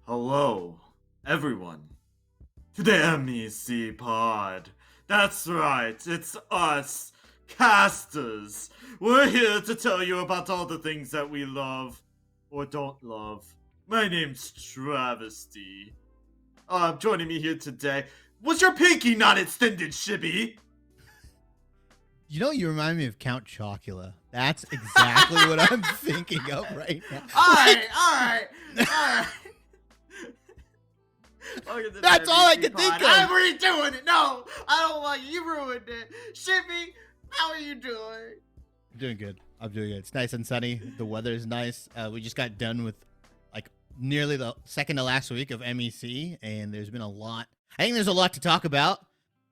Hello, everyone, to the MEC pod. That's right, it's us, casters. We're here to tell you about all the things that we love or don't love. My name's Travesty. Joining me here today. Was your pinky not extended, Shibby? You remind me of Count Chocula. That's exactly what I'm thinking of right now. Alright. That's all I could think of. I'm redoing it. No, I don't like it. You ruined it. Shibby, how are you doing? I'm doing good. It's nice and sunny. The weather is nice. We just got done with like nearly the second to last week of MEC, and there's been a lot. I think there's a lot to talk about.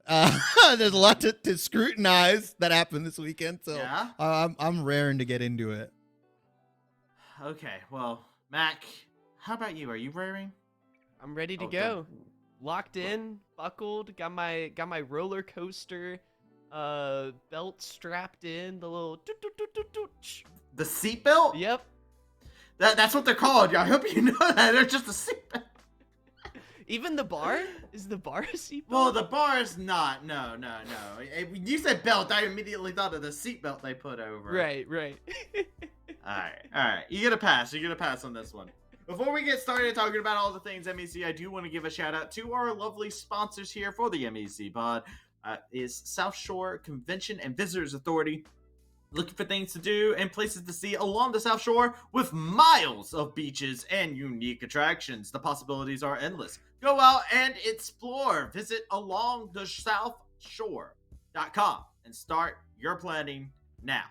There's a lot to scrutinize that happened this weekend, so Yeah? I'm raring to get into it. Okay, well, Mac, how about you? Are you raring? I'm ready to go. Locked in, buckled, got my roller coaster belt strapped in, the little The seatbelt? Yep. That's what they're called. I hope you know that. They're just a seatbelt. Even the bar? Is the bar a seatbelt? Well, the bar is not. No. You said belt. I immediately thought of the seatbelt they put over. Right. Alright. You get a pass. On this one. Before we get started talking about all the things MEC, I do want to give a shout out to our lovely sponsors here for the MEC pod. Is South Shore Convention and Visitors Authority. Looking for things to do and places to see along the South Shore with miles of beaches and unique attractions. The possibilities are endless. Go out and explore. Visit alongthesouthshore.com and start your planning now.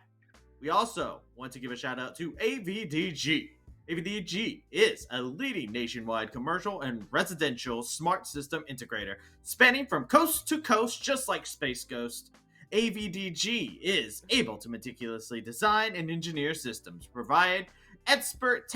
We also want to give a shout out to AVDG. AVDG is a leading nationwide commercial and residential smart system integrator, spanning from coast to coast just like Space Ghost. AVDG is able to meticulously design and engineer systems, provide expert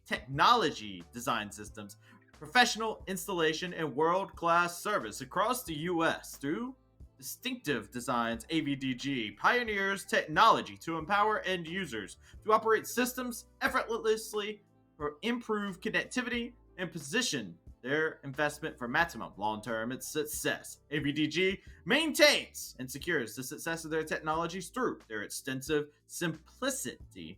technology design systems, professional installation, and world-class service across the U.S. Through distinctive designs, AVDG pioneers technology to empower end users to operate systems effortlessly, for improve connectivity, and position their investment for maximum long-term success. AVDG maintains and secures the success of their technologies through their extensive simplicity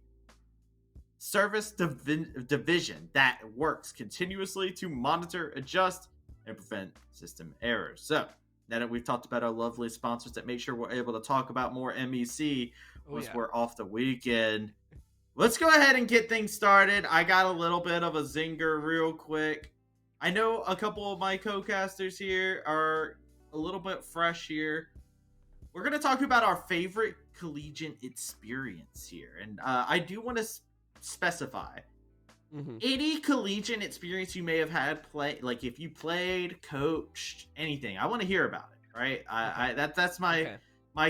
service division that works continuously to monitor, adjust, and prevent system errors. So, now that we've talked about our lovely sponsors that make sure we're able to talk about more MEC once we're off the weekend, let's go ahead and get things started. I got a little bit of a zinger real quick. I know a couple of my co-casters here are a little bit fresh here. We're going to talk about our favorite collegiate experience here. And I do want to specify. Any collegiate experience you may have had, like if you played, coached, anything. I want to hear about it, right? That's my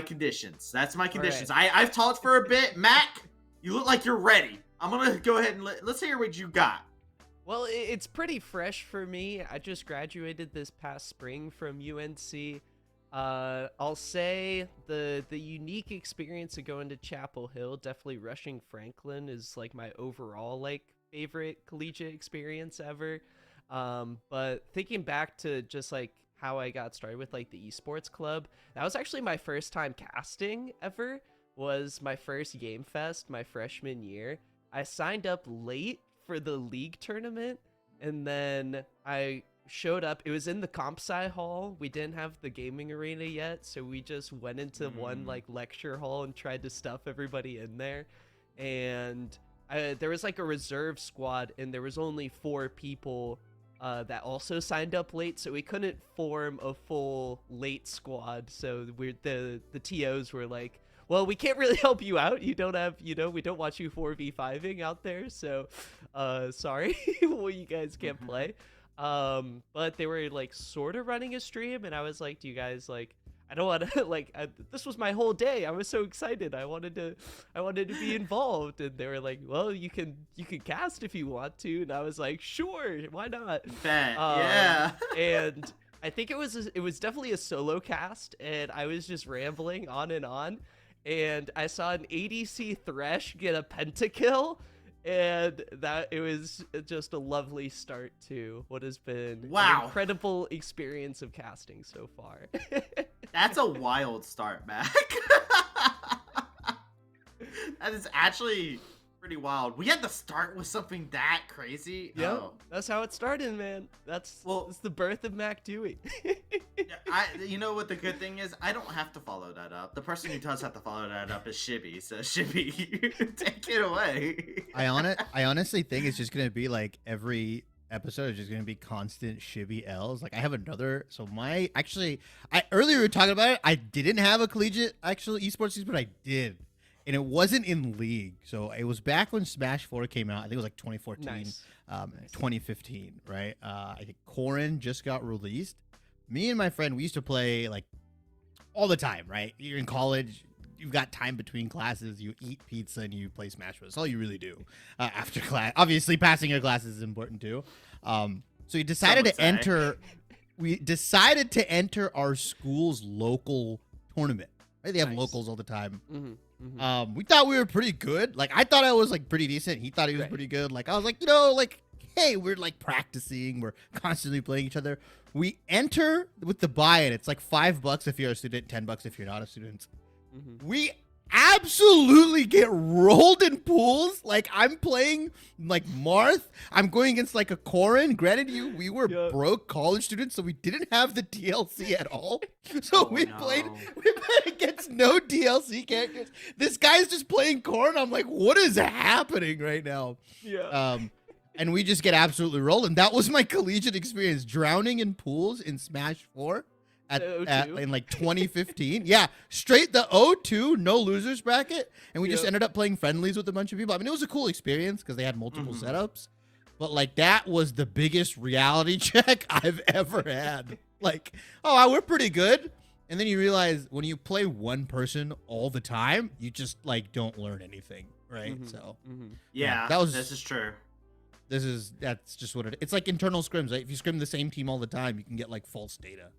conditions. That's my conditions. Right. I've talked for a bit. Mac, you look like you're ready. I'm going to go ahead and let's hear what you got. Well, it's pretty fresh for me. I just graduated this past spring from UNC. I'll say the unique experience of going to Chapel Hill, definitely rushing Franklin, is like my overall like favorite collegiate experience ever. But thinking back to just like how I got started with like the esports club, that was actually my first time casting ever. Was my first Game Fest my freshman year. I signed up late for the league tournament, and then I showed up. It was in the comp sci hall. We didn't have the gaming arena yet, so we just went into one like lecture hall and tried to stuff everybody in there. And there was like a reserve squad, and there was only 4 people that also signed up late, so we couldn't form a full late squad. So the TOs were like, well, we can't really help you out. You don't have, we don't want you 4v5ing out there. So, sorry, well, you guys can't play. But they were like sort of running a stream, and I was like, do you guys like, I don't want to this was my whole day. I was so excited. I wanted to be involved. And they were like, well, you can cast if you want to. And I was like, sure, why not? Yeah. And I think it was definitely a solo cast, and I was just rambling on and on. And I saw an ADC Thresh get a pentakill, And that it was just a lovely start to what has been an Wow. incredible experience of casting so far. That's a wild start, Mac. That is actually pretty wild. We had to start with something that crazy. Yep, Oh. that's how it started, man. That's the birth of Mac Dewey. You know what the good thing is? I don't have to follow that up. The person who does have to follow that up is Shibby. So Shibby, take it away. I honestly think it's just gonna be like every episode is just gonna be constant Shibby L's. Like I have another. So I earlier we were talking about it. I didn't have a collegiate esports season, but I did. And it wasn't in League. So it was back when Smash 4 came out. I think it was like 2014, Nice. 2015, right? I think Corrin just got released. Me and my friend, we used to play like all the time, right? You're in college, you've got time between classes, you eat pizza and you play Smash Bros. That's all you really do after class. Obviously, passing your classes is important too. So we decided to enter. We decided to enter our school's local tournament. Right? They have locals all the time. We thought we were pretty good. Like I thought I was like pretty decent. He thought he was pretty good. Like I was like, hey, we're like practicing. We're constantly playing each other. We enter with the buy-in. It's like $5 if you're a student, $10 if you're not a student. We absolutely get rolled in pools. Like I'm playing like Marth. I'm going against like a Corrin. Granted, we were broke college students, so we didn't have the DLC at all. So we played against no DLC characters. This guy's just playing Corrin. I'm like, what is happening right now? Yeah. And we just get absolutely rolled. And that was my collegiate experience, drowning in pools in Smash 4 in like 2015. Yeah, straight the O2, no losers bracket. And we just ended up playing friendlies with a bunch of people. I mean, it was a cool experience because they had multiple setups. But like that was the biggest reality check I've ever had. Like, oh, we're pretty good. And then you realize when you play one person all the time, you just like don't learn anything, right? So yeah, this is true. That's just what it's like internal scrims, right? If you scrim the same team all the time, you can get like false data.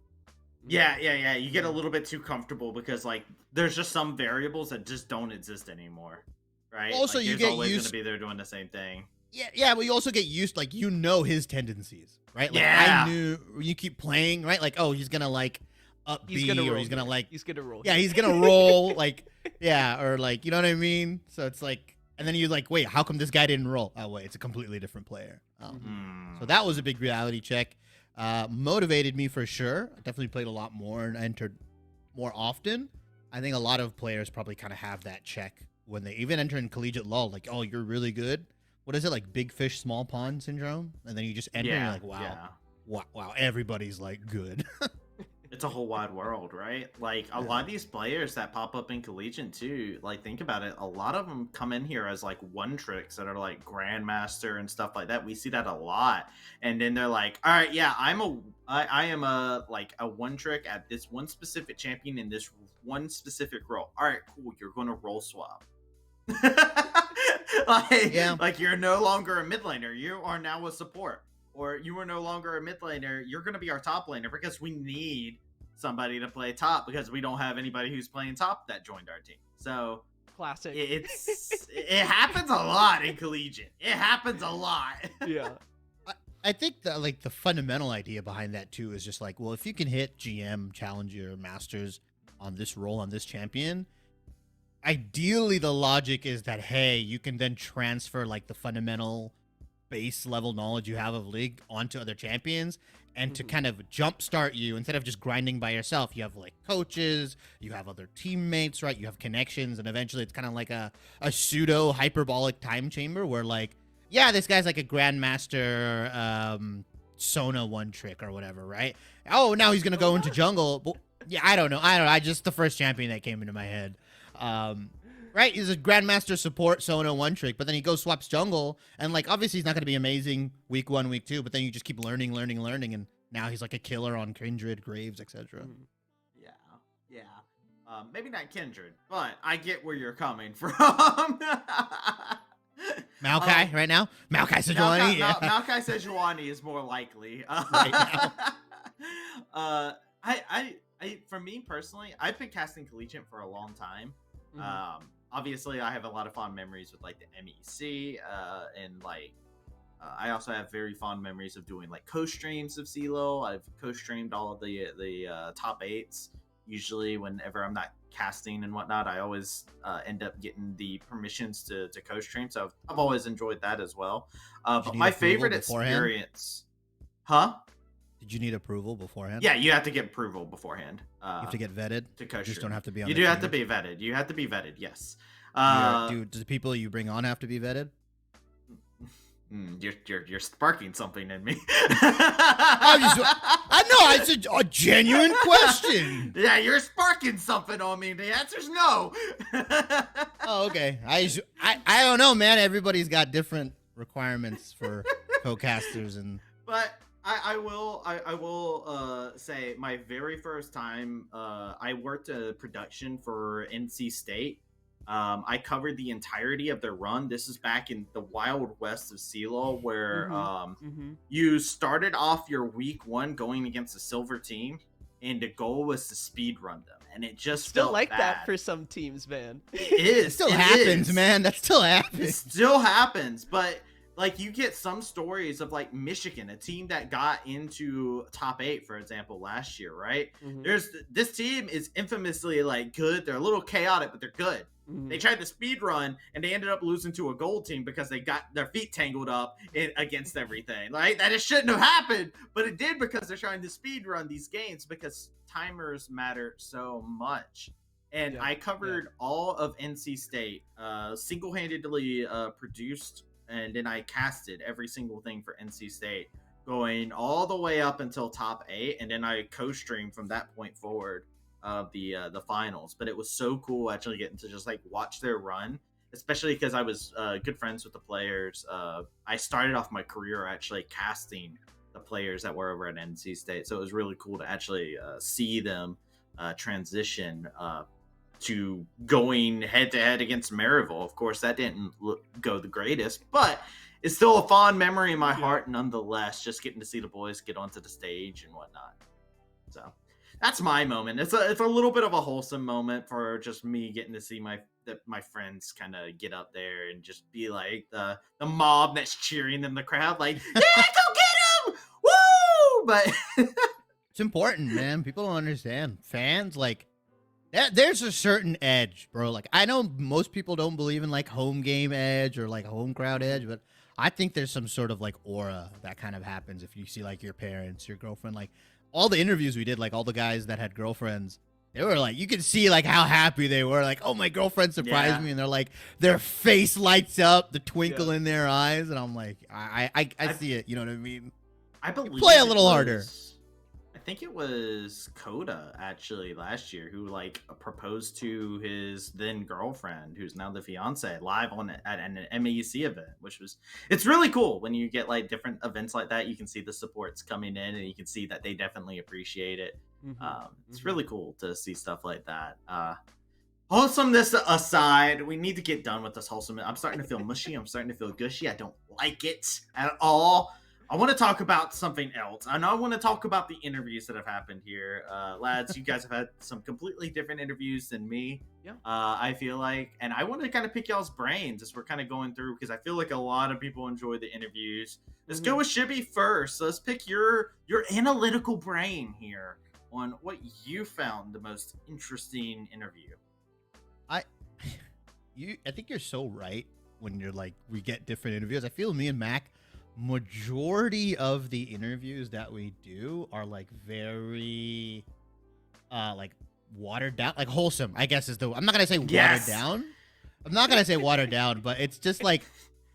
Yeah. You get a little bit too comfortable because like there's just some variables that just don't exist anymore, right? Also, like, you get always used gonna be there doing the same thing. Yeah, but you also get used, like his tendencies, right? Like I knew you keep playing, right? Like, oh, he's gonna like up B, or he's gonna like he's gonna roll. Yeah, he's gonna roll, like or like you know what I mean? So it's like. And then you're like, wait, how come this guy didn't roll? Oh, wait, it's a completely different player. So that was a big reality check. Motivated me for sure. I definitely played a lot more and entered more often. I think a lot of players probably kind of have that check when they even enter in collegiate LoL. Like, oh, you're really good. What is it? Like big fish, small pond syndrome? And then you just enter and you're like, wow, everybody's like good. It's a whole wide world, right? Like a lot of these players that pop up in Collegiate too, like think about it, a lot of them come in here as like one tricks that are like grandmaster and stuff like that. We see that a lot. And then they're like, all right, yeah, I am a like a one trick at this one specific champion in this one specific role. All right, cool, you're gonna role swap. Like you're no longer a mid laner, you are now a support. Or you are no longer a mid laner, you're going to be our top laner because we need somebody to play top because we don't have anybody who's playing top that joined our team. So classic. It happens a lot in Collegiate. It happens a lot. Yeah. I think that like the fundamental idea behind that too is just like, well, if you can hit GM, Challenger, Masters on this role on this champion, ideally the logic is that hey, you can then transfer like the fundamental base level knowledge you have of League onto other champions and to kind of jumpstart you instead of just grinding by yourself. You have like coaches, you have other teammates, right? You have connections, and eventually it's kind of like a pseudo hyperbolic time chamber where like, yeah, this guy's like a grandmaster Sona one trick or whatever, right? Oh, now he's gonna go into jungle. But, yeah, I don't know. I just the first champion that came into my head. Right, he's a grandmaster support Sona one trick, but then he goes swaps jungle, and like obviously he's not gonna be amazing week 1, week 2, but then you just keep learning, and now he's like a killer on Kindred, Graves, etc. Yeah. Maybe not Kindred, but I get where you're coming from. Maokai right now, Maokai Sejuani. Maokai Sejuani is more likely. Right now. I for me personally, I've been casting Collegiate for a long time. obviously I have a lot of fond memories with like the MEC, and like I also have very fond memories of doing like co-streams of CeeLo. I've co-streamed all of the top eights. Usually, whenever I'm not casting and whatnot, I always end up getting the permissions to co-stream. So I've always enjoyed that as well. But my favorite experience, huh? Did you need approval beforehand? Yeah, you have to get approval beforehand. You have to get vetted. To co-stream. You just don't have to be on. You do have to be vetted. You have to be vetted. Yes. Do the people you bring on have to be vetted? You're sparking something in me. I know it's a genuine question. Yeah, you're sparking something on me. The answer's no. Oh, okay. I don't know, man. Everybody's got different requirements for co-casters, but I will say my very first time I worked a production for NC State. I covered the entirety of their run. This is back in the Wild West of CeeLo, where you started off your week 1 going against a silver team, and the goal was to speed run them. And it just still felt like bad. That for some teams, man. It is. It still happens, man. That still happens. It still happens, but like you get some stories of like Michigan, a team that got into top 8, for example, last year, right? This team is infamously like good. They're a little chaotic, but they're good. They tried to speed run and they ended up losing to a gold team because they got their feet tangled up against everything. Like that, it shouldn't have happened, but it did because they're trying to speed run these games because timers matter so much. And I covered all of NC State, single-handedly produced, and then I casted every single thing for NC State, going all the way up until top 8, and then I co-streamed from that point forward of the finals. But it was so cool actually getting to just like watch their run, especially because I was good friends with the players. I started off my career actually casting the players that were over at NC State, so it was really cool to actually see them transition to going head to head against Maryville. Of course, that didn't go the greatest, but it's still a fond memory in my heart nonetheless, just getting to see the boys get onto the stage and whatnot. So that's my moment. It's a little bit of a wholesome moment for just me getting to see my friends kind of get up there and just be like the mob that's cheering in the crowd, like, yeah, go get him! Woo! But it's important, man. People don't understand. Fans, like, there's a certain edge, bro. Like, I know most people don't believe in like home game edge or like home crowd edge, but I think there's some sort of like aura that kind of happens if you see like your parents, your girlfriend, like all the interviews we did, like all the guys that had girlfriends, they were like, you could see like how happy they were. Like, oh, my girlfriend surprised me. And they're like, their face lights up, the twinkle in their eyes. And I'm like, I see it. You know what I mean? I believe play a little harder. I think it was Coda actually last year who like proposed to his then girlfriend, who's now the fiance, live at an MEC event, which was, it's really cool when you get like different events like that. You can see the supports coming in and you can see that they definitely appreciate it. It's really cool to see stuff like that. Wholesomeness aside, we need to get done with this wholesome. I'm starting to feel mushy. I'm starting to feel gushy. I don't like it at all. I want to talk about something else. And I want to talk about the interviews that have happened here. Lads, you guys have had some completely different interviews than me. Yeah. I feel like. And I want to kind of pick y'all's brains as we're kind of going through, because I feel like a lot of people enjoy the interviews. Let's go with Shibby first. So let's pick your analytical brain here on what you found the most interesting interview. I think you're so right when you're like, we get different interviews. I feel me and Mac, majority of the interviews that we do are like very like watered down, like wholesome, I guess is the, I'm not gonna say watered down. I'm not gonna say watered down, but it's just like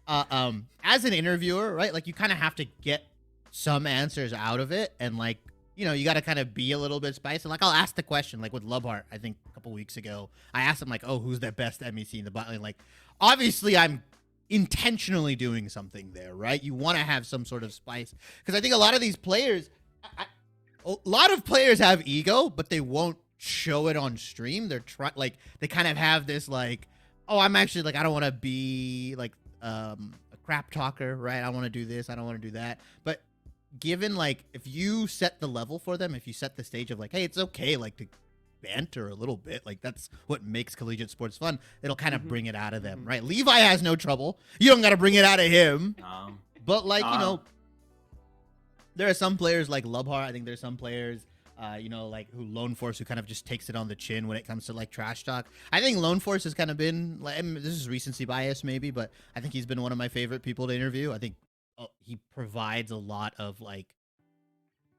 as an interviewer, right? Like you kind of have to get some answers out of it, and like, you know, you got to kind of be a little bit spicy. Like I'll ask the question, like with Loveheart, I think a couple weeks ago, I asked him like, oh, who's the best MEC in the bot lane? Like obviously I'm intentionally doing something there, right? You want to have some sort of spice, because I think a lot of these players, a lot of players have ego, but they won't show it on stream. They're like they kind of have this like, oh, I'm actually like, I don't want to be like a crap talker, right? I want to do this, I don't want to do that. But given like, if you set the level for them, if you set the stage of like, hey, it's okay like to banter a little bit. Like that's what makes collegiate sports fun. It'll kind of bring it out of them, Mhm. right? Levi has no trouble. You don't got to bring it out of him. But like, you know, there are some players like Lubhar. I think there's some players, you know, like who Lone Force, who kind of just takes it on the chin when it comes to like trash talk. I think Lone Force has kind of been like, I mean, this is recency bias maybe, but I think he's been one of my favorite people to interview. I think he provides a lot of like,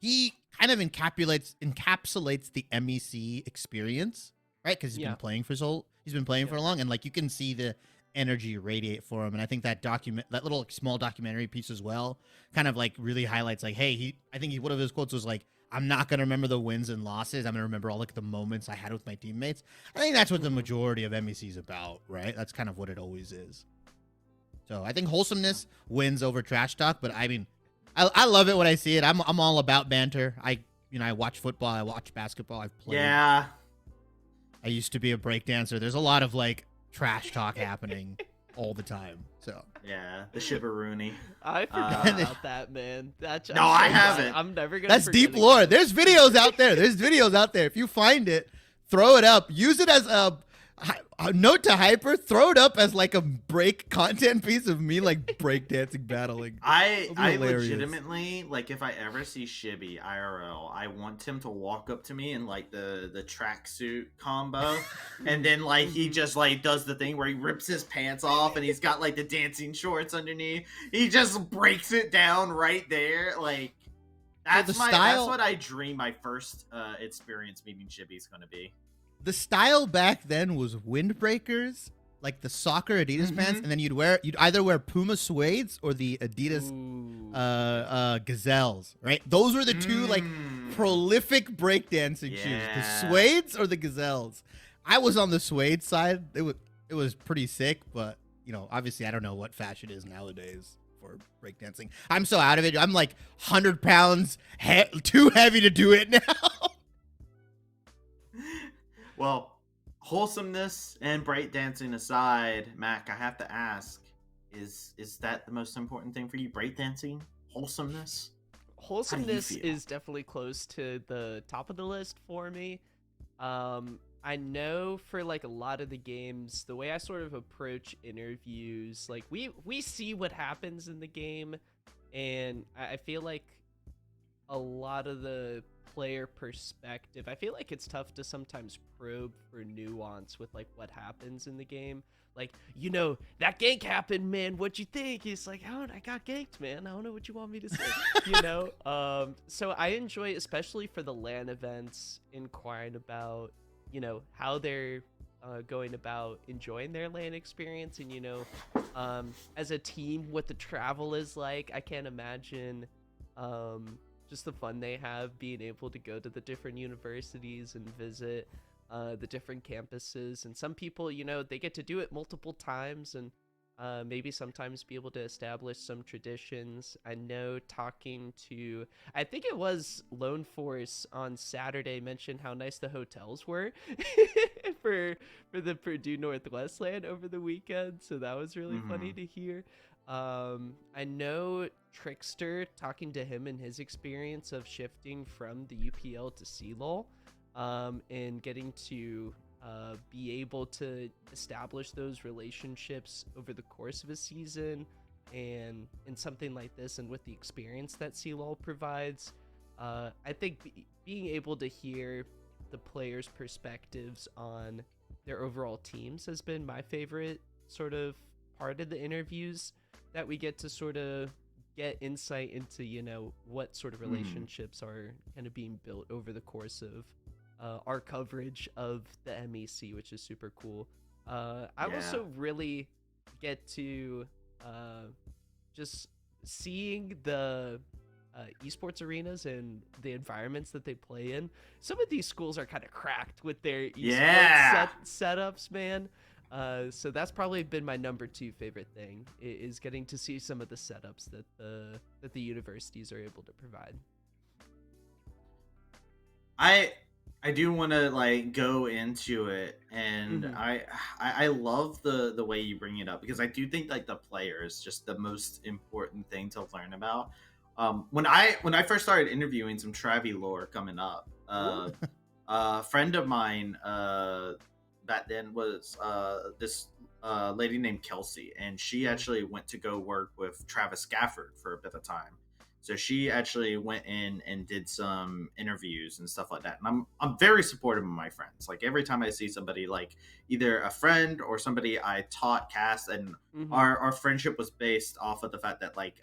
he kind of encapsulates the MEC experience, right? Because he's been playing for for long, and like you can see the energy radiate for him. And I think that little small documentary piece as well, kind of like really highlights like, hey, I think one of his quotes was like, "I'm not gonna remember the wins and losses. I'm gonna remember all like the moments I had with my teammates." I think that's what the majority of MEC is about, right? That's kind of what it always is. So I think wholesomeness wins over trash talk, but I mean, I love it when I see it. I'm all about banter. I watch football. I watch basketball. I've played. Yeah. I used to be a breakdancer. There's a lot of like trash talk happening all the time. So yeah, the Shibaroonie. I forgot about that, man. That's no, I haven't. I'm never gonna. That's deep lore. There's videos out there. If you find it, throw it up. Use it as a note to Hyper. Throw it up as like a break content piece of me like breakdancing battling. I legitimately, like, if I ever see Shibby IRL, I want him to walk up to me in like the tracksuit combo, and then like he just like does the thing where he rips his pants off and he's got like the dancing shorts underneath. He just breaks it down right there. Like that's what I dream my first experience meeting Shibby is gonna be. The style back then was windbreakers, like the soccer Adidas pants, and then you'd either wear Puma suedes or the Adidas Gazelles, right? Those were the two like prolific breakdancing shoes, the suedes or the Gazelles. I was on the suede side. It was pretty sick, but you know, obviously I don't know what fashion is nowadays for breakdancing. I'm so out of it. I'm like 100 pounds too heavy to do it now. Well, wholesomeness and breakdancing aside, Mac, I have to ask, is that the most important thing for you? Breakdancing? Wholesomeness? Wholesomeness is definitely close to the top of the list for me. I know for like a lot of the games, the way I sort of approach interviews, like we see what happens in the game, and I feel like a lot of the player perspective, I feel like it's tough to sometimes probe for nuance with like what happens in the game. Like, you know, that gank happened, man, what'd you think? He's like, oh, I got ganked, man, I don't know what you want me to say. You know, so I enjoy, especially for the LAN events, inquiring about, you know, how they're going about enjoying their LAN experience, and you know, as a team, what the travel is like. I can't imagine just the fun they have being able to go to the different universities and visit the different campuses. And some people, you know, they get to do it multiple times, and maybe sometimes be able to establish some traditions. I know talking to, I think it was Lone Force on Saturday, mentioned how nice the hotels were for the Purdue Northwest LAN over the weekend. So that was really funny to hear. I know Trickster, talking to him and his experience of shifting from the UPL to CLOL, and getting to be able to establish those relationships over the course of a season, and in something like this, and with the experience that CLOL provides, I think being able to hear the players' perspectives on their overall teams has been my favorite sort of part of the interviews, that we get to sort of get insight into, you know, what sort of relationships are kind of being built over the course of our coverage of the MEC, which is super cool. I also really get to just seeing the esports arenas and the environments that they play in. Some of these schools are kind of cracked with their esports setups, man. So that's probably been my number 2 favorite thing, is getting to see some of the setups that the universities are able to provide. I do want to like go into it, and I love the way you bring it up, because I do think like the player is just the most important thing to learn about. When I first started interviewing some Travi lore coming up, a friend of mine back then was this lady named Kelsey, and she actually went to go work with Travis Gafford for a bit of time. So she actually went in and did some interviews and stuff like that. And I'm very supportive of my friends. Like every time I see somebody, like either a friend or somebody I taught cast, and our friendship was based off of the fact that like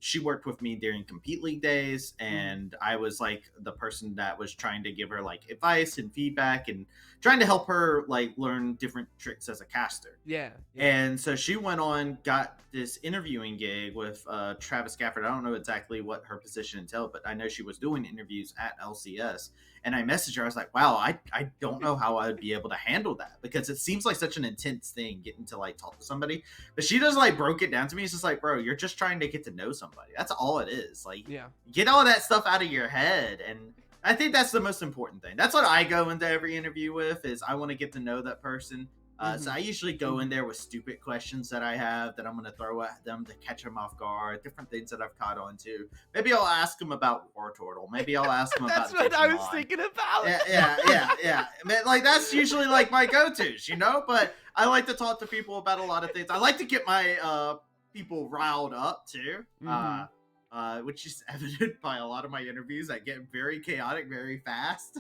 she worked with me during Compete League days, and I was like the person that was trying to give her like advice and feedback and trying to help her like learn different tricks as a caster. Yeah. And so she went on, got this interviewing gig with Travis Gafford. I don't know exactly what her position entailed, but I know she was doing interviews at LCS. And I messaged her. I was like, wow, I don't know how I would be able to handle that, because it seems like such an intense thing getting to like talk to somebody. But she just like broke it down to me. It's just like, bro, you're just trying to get to know somebody. That's all it is. Like, get all that stuff out of your head. And I think that's the most important thing. That's what I go into every interview with, is I want to get to know that person. So I usually go in there with stupid questions that I have that I'm going to throw at them to catch them off guard, different things that I've caught on to. Maybe I'll ask them about War Turtle. Maybe I'll ask them about That's what I was thinking about. Yeah. Like, that's usually like my go-tos, you know? But I like to talk to people about a lot of things. I like to get my people riled up, too. Which is evident by a lot of my interviews. I get very chaotic very fast.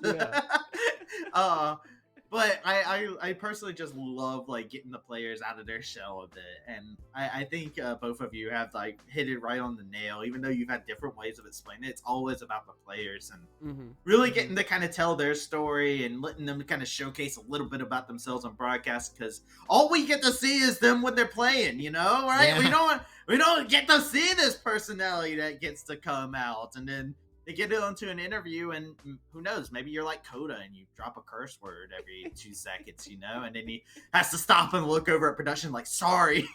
But I personally just love like getting the players out of their shell a bit, and I think both of you have like hit it right on the nail. Even though you've had different ways of explaining it, it's always about the players and really getting to kind of tell their story and letting them kind of showcase a little bit about themselves on broadcast, because all we get to see is them when they're playing, you know, right? Yeah. We don't get to see this personality that gets to come out, and then they get into an interview, and who knows, maybe you're like Coda and you drop a curse word every 2 seconds, you know, and then he has to stop and look over at production like, sorry.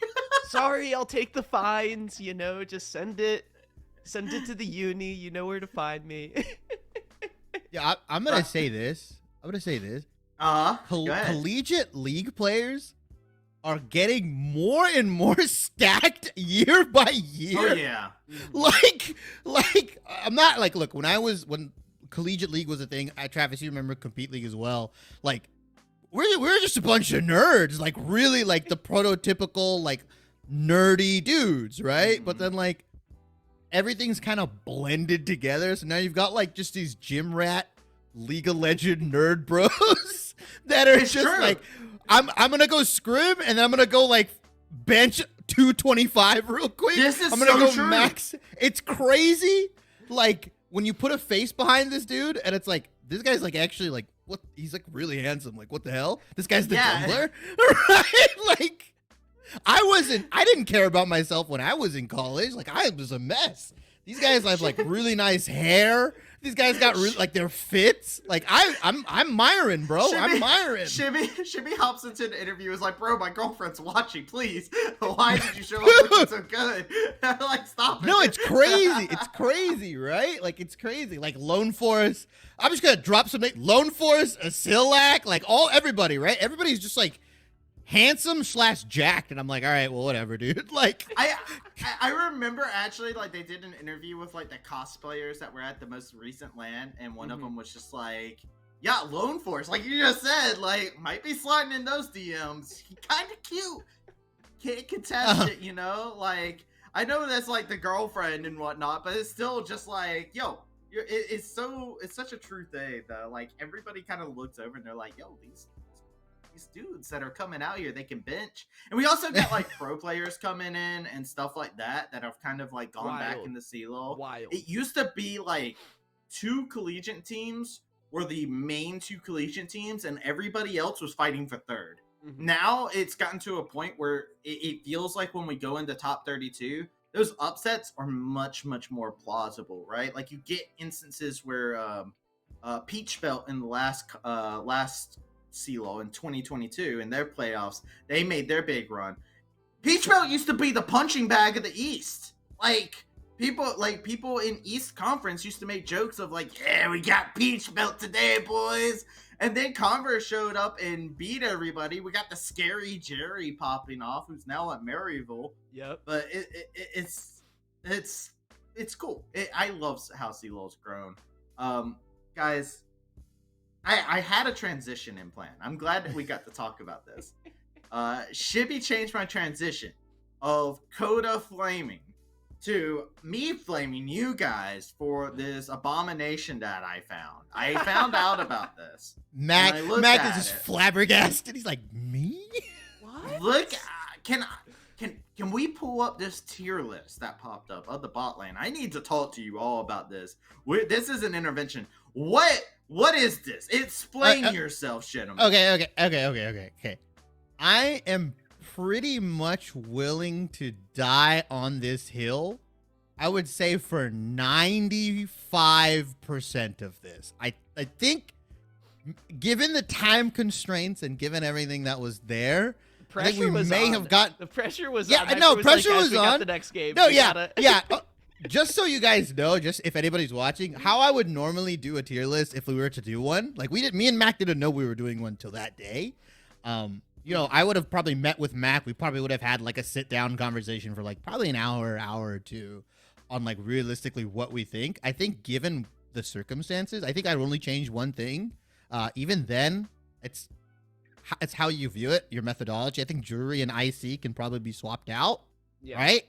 I'll take the fines, you know, just send it to the uni, you know where to find me. Yeah, I'm gonna say this. Collegiate League players are getting more and more stacked year by year. Oh yeah. Like I'm not like, look, when Collegiate League was a thing, Travis, you remember Compete League as well. Like we're just a bunch of nerds, like really like the prototypical like nerdy dudes, right? But then like everything's kind of blended together. So now you've got like just these gym rat League of Legends nerd bros that are like, I'm gonna go scrim and then I'm gonna go like bench 225 real quick. I'm gonna go true. Max. It's crazy. Like when you put a face behind this dude and it's like, this guy's like actually like, what? He's like really handsome. Like, what the hell? This guy's the Tumblr, right? Like, I didn't care about myself when I was in college. Like, I was a mess. These guys have like really nice hair. These guys got really, like, their fits. Like, I'm Myron, bro. I'm Myron. Shimmy hops into the interview, is like, bro, my girlfriend's watching, please. Why did you show up looking so good? Like, stop it. No, it's crazy. It's crazy, right? Like, it's crazy. Like, Lone Forest. I'm just gonna drop some Lone Forest, a Silac, like everybody, right? Everybody's just like handsome / jacked, and I'm like, all right, well, whatever, dude. Like, I remember actually, like, they did an interview with like the cosplayers that were at the most recent LAN, and one of them was just like, yeah, Lone Force, like you just said, like, might be sliding in those DMs. He kind of cute. Can't contest it, you know? Like, I know that's like the girlfriend and whatnot, but it's still just like, yo, it's such a true thing though. Like, everybody kind of looks over and they're like, yo, these dudes that are coming out here, they can bench. And we also got like pro players coming in and stuff like that have kind of like gone back in the CeeLo. Wild. It used to be like 2 collegiate teams were the main 2 collegiate teams, and everybody else was fighting for third. Now it's gotten to a point where it feels like when we go into top 32, those upsets are much more plausible, right? Like, you get instances where Peach Belt in the last CeeLo in 2022 in their playoffs, they made their big run. Peach Belt used to be the punching bag of the East. Like, people in East Conference used to make jokes of like, yeah, we got Peach Belt today, boys. And then Converse showed up and beat everybody. We got the scary Jerry popping off, who's now at Maryville. Yep. But it's cool. I love how CeeLo's grown. Guys, I had a transition in plan. I'm glad that we got to talk about this. Shibby changed my transition of Coda flaming to me flaming you guys for this abomination that I found. I found out about this. Mac And I looked is at just it. flabbergasted. He's like, me? What? Look, can we pull up this tier list that popped up of the bot lane? I need to talk to you all about this. This is an intervention. What is this? Explain yourself, gentlemen. Okay. I am pretty much willing to die on this hill. I would say for 95% of this. I think, given the time constraints and given everything that was there, I think we may have got the pressure was Yeah, on. no, Hector pressure like, was "Guys, we got on. the next game. No, We yeah, gotta-" yeah. Just so you guys know, just if anybody's watching, how I would normally do a tier list if we were to do one. Like me and Mac didn't know we were doing one till that day. I would have probably met with Mac. We probably would have had like a sit down conversation for like probably an hour or two on like realistically what we think. I think given the circumstances, I think I'd only change one thing. Even then, it's how you view it, your methodology. I think jury and IC can probably be swapped out, Yeah. right?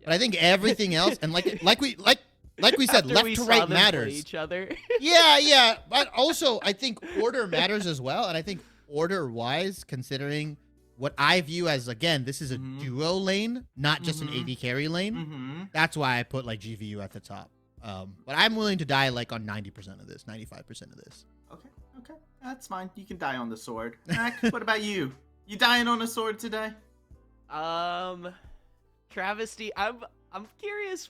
Yeah. But I think everything else, and like we said, After left we to saw right them play matters. Each other. Yeah. But also, I think order matters as well. And I think order-wise, considering what I view as, again, this is a duo lane, not just an AD carry lane. That's why I put like GVU at the top. But I'm willing to die like on 90% of this, 95% of this. Okay, that's fine. You can die on the sword. Mac, what about you? You dying on a sword today? Travesty. I'm curious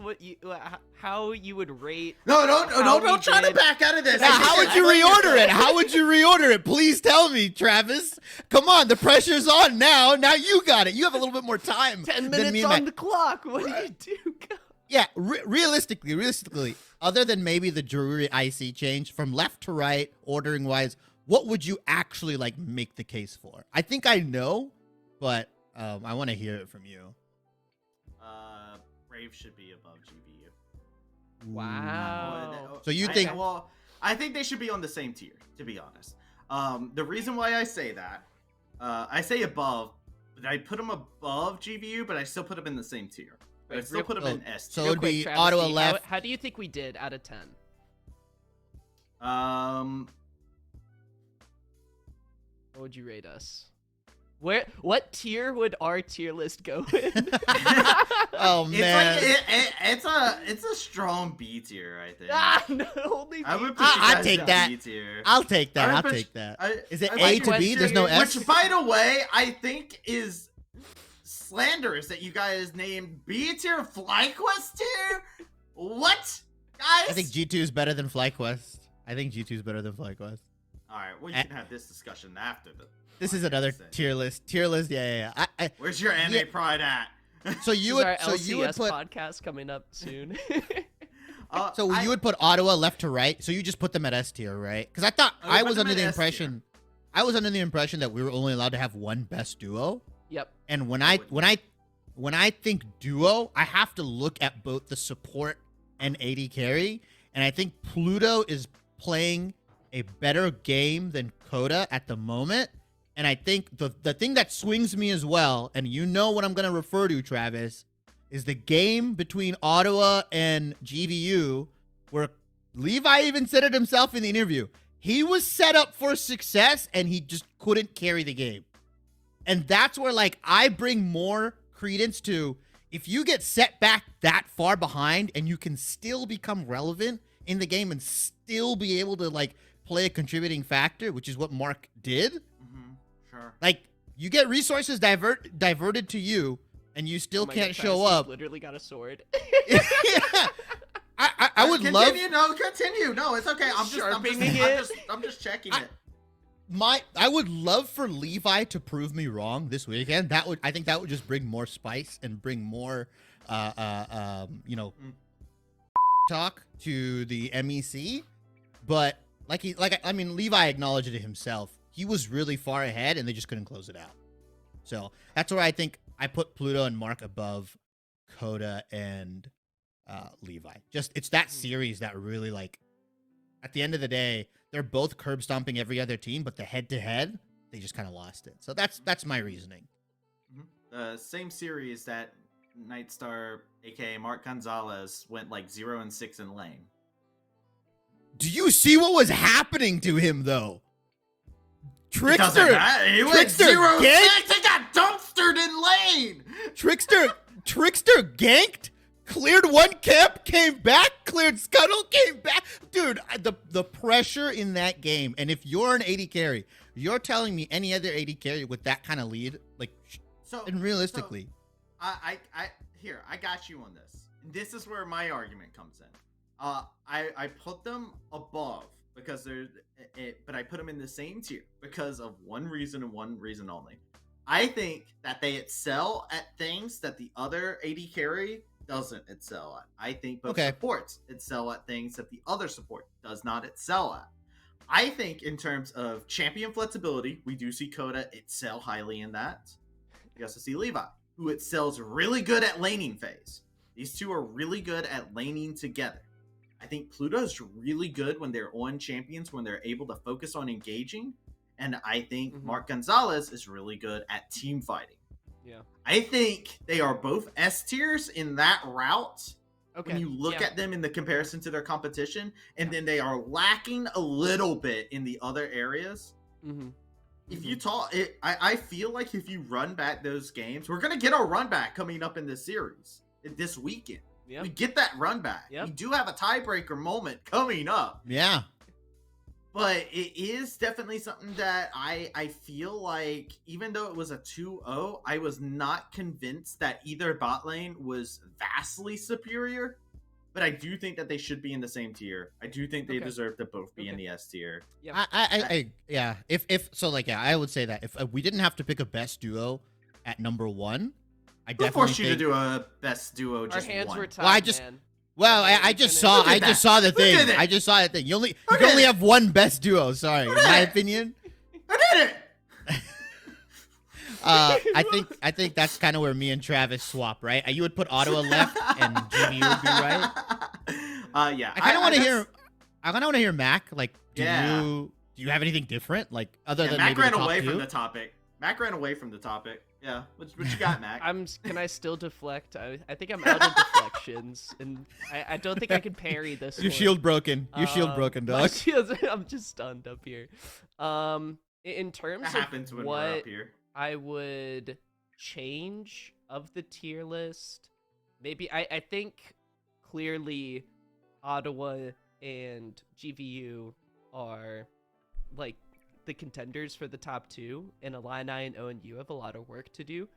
how you would rate. No, how we don't try to did- back out of this. Now, how would you reorder it? How would you reorder it? Please tell me, Travis. Come on, the pressure's on now. Now you got it. You have a little bit more time. 10 than minutes me and on Mac. the clock. What do you do? Yeah, realistically, other than maybe the Drury IC change from left to right, ordering wise, what would you actually like make the case for? I think I know, but I want to hear it from you. Brave should be above GVU. Wow. So you think? Well, I think they should be on the same tier, to be honest. The reason why I say that, I say above, but I put them above GVU, but I still put them in the same tier. I Wait, still real- put them in S so tier. Real it'd quick, be Travesty, Ottawa left. How do you think we did out of 10? What would you rate us? What tier would our tier list go in? Oh man. It's a strong B tier, I think. No, only I would B. put you I'll guys take in that. B tier. I'll take that. I would I'll put- take that. Is it I A would to put B? you- There's no S. Which, by the way, I think is slanderous that you guys named B tier FlyQuest tier. What, guys? I think G2 is better than FlyQuest. All All right, we can have this discussion after the. This is another Say. tier list. Yeah. Where's your anime Yeah. pride at? So you This is would, our so you would LCS put, podcast coming up soon. you would put Ottawa left to right. So you just put them at S tier, right? Because I thought I would I put was them under at the S tier. impression that we were only allowed to have one best duo. Yep. And when I think duo, I have to look at both the support and AD carry, and I think Pluto is playing a better game than Coda at the moment. And I think the thing that swings me as well, and you know what I'm going to refer to, Travis, is the game between Ottawa and GVU, where Levi even said it himself in the interview. He was set up for success, and he just couldn't carry the game. And that's where, like, I bring more credence to, if you get set back that far behind and you can still become relevant in the game and still be able to, like, play a contributing factor, which is what Mark did. Sure. Like, you get resources diverted to you, and you still Oh my can't God, show Travis up. Literally got a sword. I would love Continue. No, it's okay. Sharpening it. I'm just checking it. I would love for Levi to prove me wrong this weekend. I think that would just bring more spice and bring more talk to the MEC. But Levi acknowledged it himself. He was really far ahead and they just couldn't close it out. So that's where I think I put Pluto and Mark above Coda and Levi. Just it's that series that really, like, at the end of the day, they're both curb stomping every other team, but the head to head, they just kind of lost it. So that's my reasoning. Same series that Nightstar, aka Mark Gonzalez, went like 0-6 in lane. Do you see what was happening to him though? Trickster, he went 0-6 and got dumpstered in lane. Trickster ganked, cleared one camp, came back, cleared scuttle, came back. Dude, the pressure in that game, and if you're an AD carry, you're telling me any other AD carry with that kind of lead, like, and realistically. I got you on this. This is where my argument comes in. I put them above because but I put them in the same tier because of one reason and one reason only. I think that they excel at things that the other AD carry doesn't excel at. I think both supports excel at things that the other support does not excel at. I think in terms of champion flexibility, we do see Coda excel highly in that. We also see Levi, who excels really good at laning phase. These two are really good at laning together. I think Pluto's really good when they're on champions, when they're able to focus on engaging. And I think Mark Gonzalez is really good at team fighting. Yeah. I think they are both S tiers in that route. Okay. When you look at them in the comparison to their competition, and then they are lacking a little bit in the other areas. If you talk, I feel like if you run back those games, we're going to get our run back coming up in this series this weekend. We get that run back. We do have a tiebreaker moment coming up. Yeah. But it is definitely something that I feel like, even though it was a 2-0, I was not convinced that either bot lane was vastly superior. But I do think that they should be in the same tier. I do think they deserve to both be in the S tier. Yeah. Yeah. I would say that if we didn't have to pick a best duo at number 1, I definitely forced you to do a best duo. Just our hands one. were tied, man. Well, I just saw the thing. I just saw the thing. You can only have one best duo. Sorry, in my opinion. I did it. I think that's kind of where me and Travis swap, right? You would put Ottawa left, and GBU would be right. Yeah. I kind of want to hear. I kind of want to hear Mac. Like, do you have anything different? Like, other than Mac maybe ran the top away two? from the topic. Mac ran away from the topic. Yeah. What you got, Mac? Can I still deflect? I think I'm out of deflections, and I don't think I can parry this. Your one. shield broken. Your shield broken, dog. I'm just stunned up here. In terms that happens of when we're what up here. I would change of the tier list, maybe I think clearly Ottawa and GVU are like the contenders for the top 2, and Illini and ONU have a lot of work to do.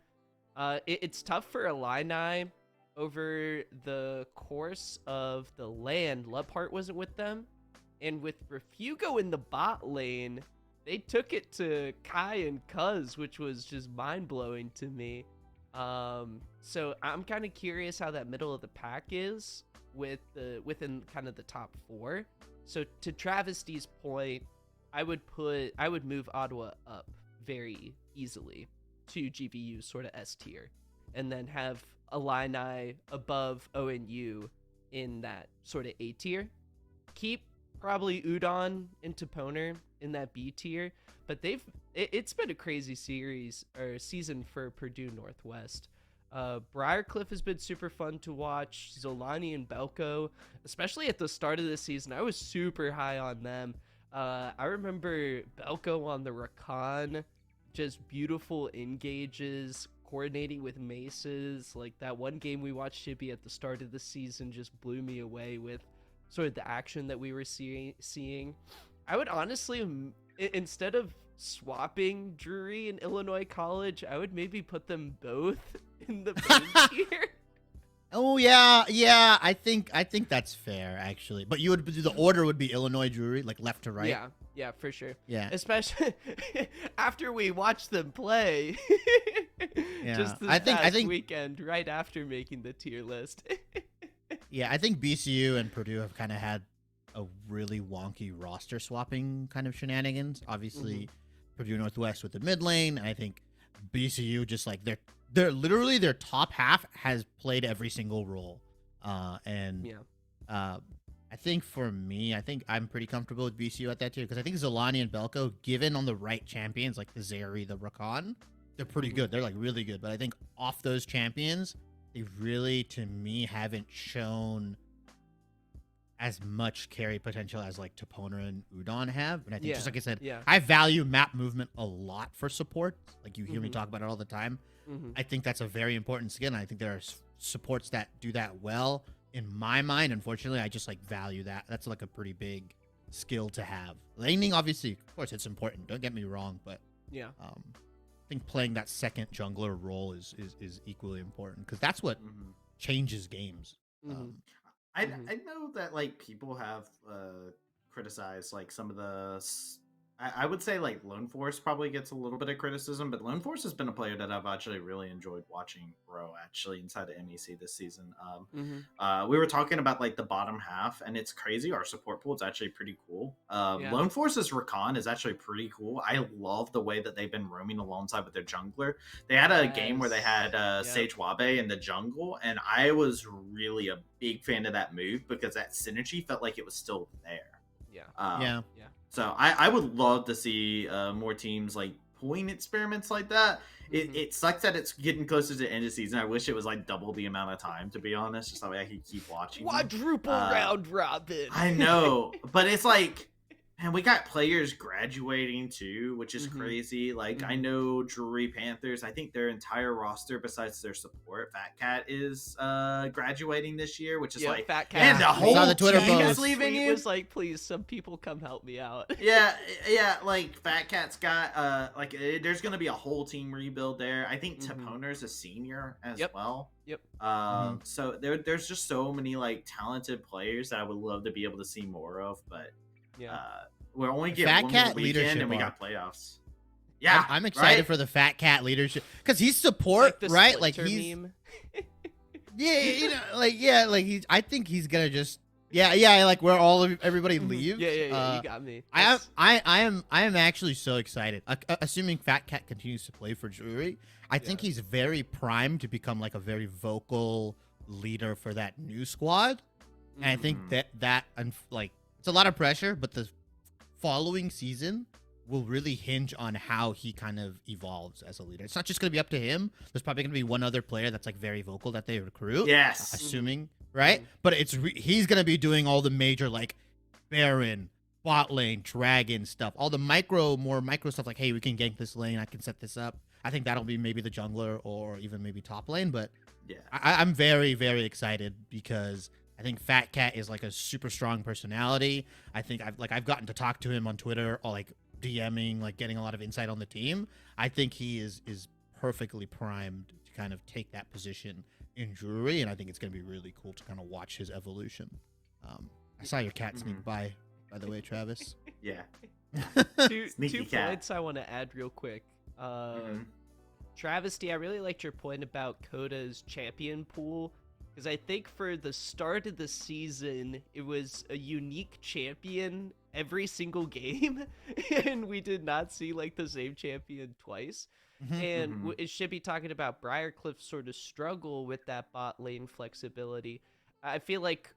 It's tough for Illini over the course of the LAN. Lubhart wasn't with them, and with Refugo in the bot lane, they took it to Kai and Cuz, which was just mind-blowing to me. So I'm kind of curious how that middle of the pack is within kind of the top 4. So to Travesty's point, I would move Ottawa up very easily to GVU sort of S tier, and then have Illini above ONU in that sort of A tier. Keep probably Udon and Toponer in that B tier, but it's been a crazy season for Purdue Northwest. Briarcliff has been super fun to watch. Zolani and Belko, especially at the start of the season, I was super high on them. I remember Belko on the Rakan, just beautiful engages, coordinating with maces. Like that one game we watched Chibi at the start of the season just blew me away with sort of the action that we were seeing. I would honestly, instead of swapping Drury and Illinois College, I would maybe put them both in the main tier. Oh yeah. I think that's fair actually. But the order would be Illinois Drury, like left to right. Yeah, for sure. Yeah. Especially after we watched them play. Yeah. Just this I think weekend, right after making the tier list. Yeah, I think BCU and Purdue have kind of had a really wonky roster swapping kind of shenanigans. Obviously, Purdue Northwest with the mid lane, and I think BCU just like they're literally their top half has played every single role, I I think for me, I think I'm pretty comfortable with VCU at that tier because I think Zolani and Belko, given on the right champions like the Zeri, the Rakan, they're pretty good. They're like really good. But I think off those champions, they really, to me, haven't shown as much carry potential as like Toponer and Udon have. And I think just like I said, I value map movement a lot for support. Like you hear me talk about it all the time. I think that's a very important skill. And I think there are supports that do that well. In my mind, unfortunately, I just like value that. That's like a pretty big skill to have. Laning, obviously, of course, it's important. Don't get me wrong, but I think playing that second jungler role is equally important because that's what changes games. I know that like people have criticized like some of the. I would say like Lone Force probably gets a little bit of criticism, but Lone Force has been a player that I've actually really enjoyed watching grow actually inside of MEC this season. We were talking about like the bottom half, and it's crazy. Our support pool is actually pretty cool. Lone Force's Rakan is actually pretty cool. I love the way that they've been roaming alongside with their jungler. They had a game where they had Sage Wabe in the jungle, and I was really a big fan of that move because that synergy felt like it was still there. Yeah. So I would love to see more teams like pulling experiments like that. It sucks that it's getting closer to the end of the season. I wish it was like double the amount of time, to be honest, just that way I could keep watching. Quadruple round robin. I know, but it's like, man, we got players graduating too, which is crazy. Like I know Drury Panthers, I think their entire roster besides their support, Fat Cat is graduating this year, which is like, Fat Cat. And the whole the Twitter team post. is leaving you. It was like, please, some people come help me out. yeah, like Fat Cat's got there's gonna be a whole team rebuild there. I think Toponer's a senior as well. So there's just so many like talented players that I would love to be able to see more of, but we're only getting Fat one Cat more weekend and we leadership got playoffs. Yeah, I'm excited for the Fat Cat leadership because he's support, like right? Like Splinter he's meme. I think he's gonna just like where everybody leaves. You got me. I am actually so excited. Assuming Fat Cat continues to play for Drury, I think he's very primed to become like a very vocal leader for that new squad. And I think that like it's a lot of pressure, but the following season will really hinge on how he kind of evolves as a leader. It's not just going to be up to him. There's probably going to be one other player that's like very vocal that they recruit. Yes. Assuming, right? But he's going to be doing all the major like Baron, bot lane, dragon stuff, all the more micro stuff like, hey, we can gank this lane. I can set this up. I think that'll be maybe the jungler or even maybe top lane. But I'm very, very excited because I think Fat Cat is like a super strong personality. I think I've gotten to talk to him on Twitter or like DMing, like getting a lot of insight on the team. I think he is perfectly primed to kind of take that position in Drury, and I think it's going to be really cool to kind of watch his evolution. I saw your cat sneak by the way, Travis. Yeah. Two points I want to add real quick. Travesty, I really liked your point about Koda's champion pool. Because I think for the start of the season, it was a unique champion every single game. And we did not see like the same champion twice. And it should be talking about Briarcliff's sort of struggle with that bot lane flexibility. I feel like,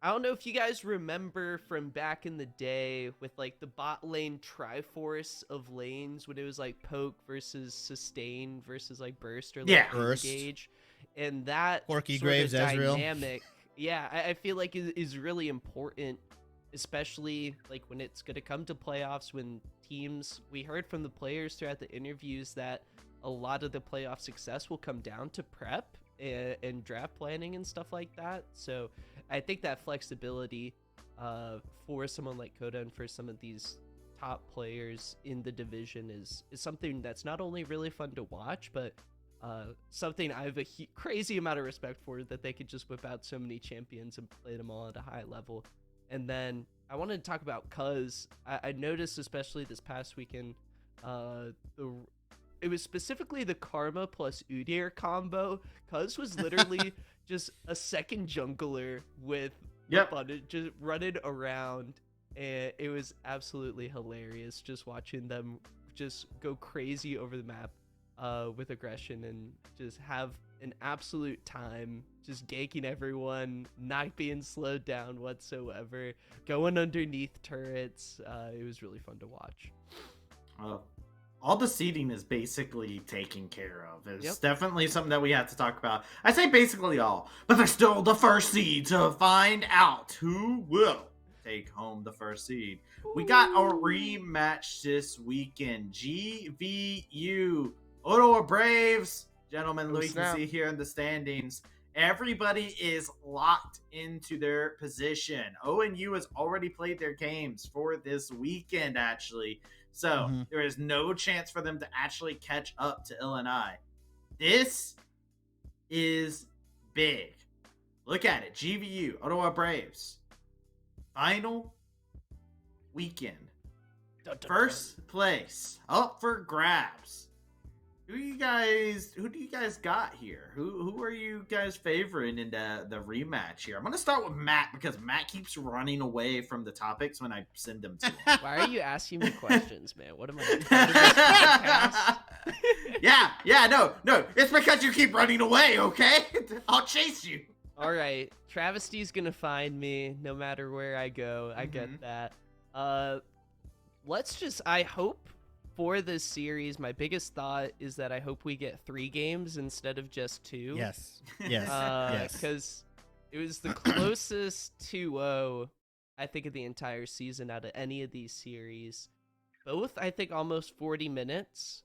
I don't know if you guys remember from back in the day with like the bot lane Triforce of lanes when it was like poke versus sustain versus like burst or like engage. And that Porky sort Graves of Ezreal. dynamic, I feel like is really important, especially like when it's going to come to playoffs when teams, we heard from the players throughout the interviews that a lot of the playoff success will come down to prep and draft planning and stuff like that. So I think that flexibility for someone like Coda and for some of these top players in the division is something that's not only really fun to watch, but something I have a crazy amount of respect for, that they could just whip out so many champions and play them all at a high level. And then I wanted to talk about Cuz. I noticed, especially this past weekend, it was specifically the Karma plus Udyr combo. Cuz was literally just a second jungler with just running around, and it was absolutely hilarious just watching them just go crazy over the map with aggression and just have an absolute time, just ganking everyone, not being slowed down whatsoever, going underneath turrets. It was really fun to watch. All the seeding is basically taken care of. It's Yep. definitely something that we have to talk about. I say basically all, but there's still the first seed to find out who will take home the first seed. We got a rematch this weekend. GVU, Ottawa Braves. Gentlemen, Oh, we can snap. see here in the standings. Everybody is locked into their position. ONU has already played their games for this weekend, actually. So there is no chance for them to actually catch up to Illinois. This is big. Look at it. GVU, Ottawa Braves. Final weekend. First place up for grabs. Who do you guys got here? Who are you guys favoring in the rematch here? I'm gonna start with Matt because Matt keeps running away from the topics when I send them to him. Why are you asking me questions, man? What am I? No. It's because you keep running away, okay? I'll chase you. All right, Travesty's gonna find me no matter where I go. I get that. I hope for this series, my biggest thought is that I hope we get 3 games instead of just 2. Yes. Yes. Because it was the closest 2-0, I think, of the entire season out of any of these series. Both, I think, almost 40 minutes.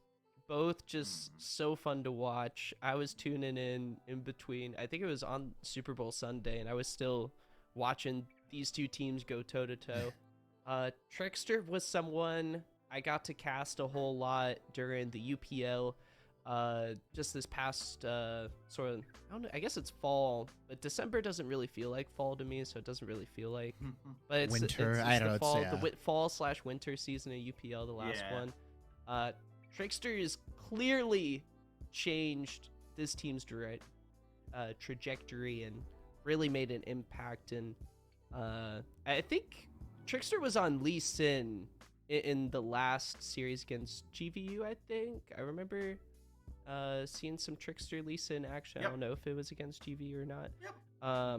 Both just so fun to watch. I was tuning in between. I think it was on Super Bowl Sunday, and I was still watching these two teams go toe-to-toe. Trickster was someone I got to cast a whole lot during the UPL. Just this past sort of, I don't know, I guess it's fall, but December doesn't really feel like fall to me, so it doesn't really feel like. But it's winter. It's I don't the know. fall, It's, the fall/winter season of UPL, the last one. Trickster has clearly changed this team's trajectory and really made an impact. And I think Trickster was on Lee Sin in the last series against GVU, I think. I remember seeing some Trickster Lee Sin action. Yep. I don't know if it was against GVU or not. Yep.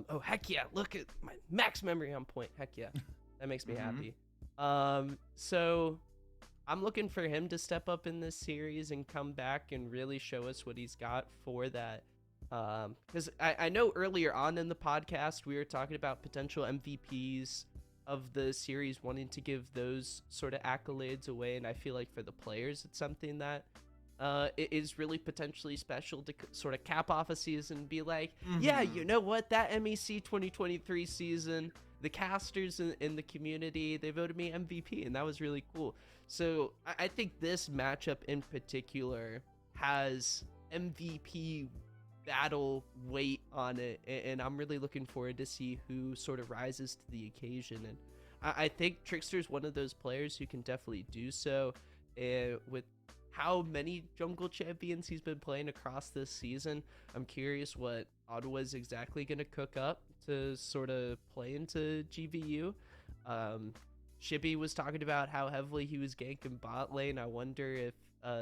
Oh, heck yeah. Look at my max memory on point. Heck yeah. That makes me happy. So I'm looking for him to step up in this series and come back and really show us what he's got for that. Because I know earlier on in the podcast, we were talking about potential MVPs of the series, wanting to give those sort of accolades away. And I feel like for the players, it's something that it is really potentially special to sort of cap off a season and be like, yeah, you know what? That MEC 2023 season, the casters in the community, they voted me MVP, and that was really cool. So I think this matchup in particular has MVP battle weight on it, and I'm really looking forward to see who sort of rises to the occasion. And I think Trickster's one of those players who can definitely do so. With how many jungle champions he's been playing across this season, I'm curious what Ottawa's exactly going to cook up to sort of play into GVU. Shibby was talking about how heavily he was ganking bot lane. I wonder if